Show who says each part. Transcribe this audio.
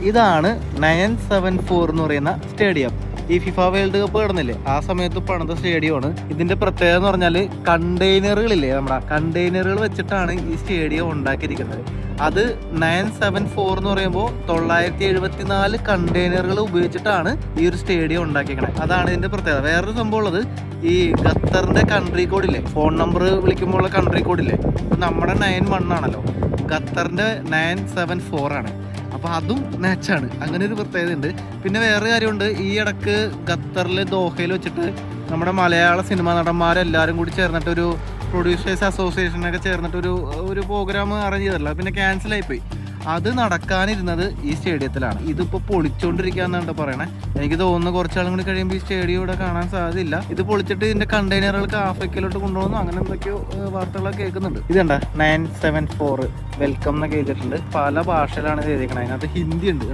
Speaker 1: ഇതാണ് 974 എന്ന് പറയുന്ന സ്റ്റേഡിയം. ഈ ഫിഫ വേൾഡ് കപ്പ് നടന്നില്ലേ, ആ സമയത്ത് പണിത സ്റ്റേഡിയമാണ്. ഇതിന്റെ പ്രത്യേകത എന്ന് പറഞ്ഞാൽ കണ്ടെയ്നറുകളില്ലേ, നമ്മുടെ കണ്ടെയ്നറുകൾ വെച്ചിട്ടാണ് ഈ സ്റ്റേഡിയം ഉണ്ടാക്കിയിരിക്കുന്നത്. അത് 974 എന്ന് പറയുമ്പോൾ 974 കണ്ടെയ്നറുകൾ ഉപയോഗിച്ചിട്ടാണ് ഈ ഒരു സ്റ്റേഡിയം ഉണ്ടാക്കിയിരിക്കുന്നത്. അതാണ് ഇതിന്റെ പ്രത്യേകത. വേറൊരു സംഭവം ഉള്ളത്, ഈ ഖത്തറിന്റെ കൺട്രി കോഡില്ലേ, ഫോൺ നമ്പർ വിളിക്കുമ്പോൾ ഉള്ള കൺട്രി കോഡില്ലേ, നമ്മുടെ 91 ആണല്ലോ, ഖത്തറിന്റെ 974 ആണ്. അപ്പോൾ അതും മാച്ചാണ്. അങ്ങനെ ഒരു പ്രത്യേകത ഉണ്ട്. പിന്നെ വേറെ കാര്യമുണ്ട്, ഈ ഇടക്ക് ഖത്തറിൽ ദോഹയിൽ വെച്ചിട്ട് നമ്മുടെ മലയാള സിനിമാ നടന്മാരെല്ലാവരും കൂടി ചേർന്നിട്ട് ഒരു പ്രൊഡ്യൂസേഴ്സ് അസോസിയേഷനൊക്കെ ചേർന്നിട്ട് ഒരു പ്രോഗ്രാം അറേഞ്ച് ചെയ്തിട്ടില്ല, പിന്നെ ക്യാൻസൽ ആയിപ്പോയി. അത് നടക്കാനിരുന്നത് ഈ സ്റ്റേഡിയത്തിലാണ്. ഇതിപ്പോൾ പൊളിച്ചുകൊണ്ടിരിക്കുകയെന്നാണ് പറയണേ. എനിക്ക് തോന്നുന്നു കുറച്ചാളും കൂടി കഴിയുമ്പോൾ ഈ സ്റ്റേഡിയം ഇവിടെ കാണാൻ സാധ്യതയില്ല. ഇത് പൊളിച്ചിട്ട് ഇതിന്റെ കണ്ടെയ്നറുകൾക്ക് ആഫ്രിക്കയിലോട്ട് കൊണ്ടുപോകുന്നു, അങ്ങനെ എന്തൊക്കെയോ വാർത്തകളൊക്കെ കേൾക്കുന്നുണ്ട്. ഇതുണ്ട 974 വെൽക്കം എന്നൊക്കെ എഴുതിയിട്ടുണ്ട്. പല ഭാഷയിലാണ് ഇത് എഴുതിയിരിക്കണത്. അതിനകത്ത് ഹിന്ദി ഉണ്ട്.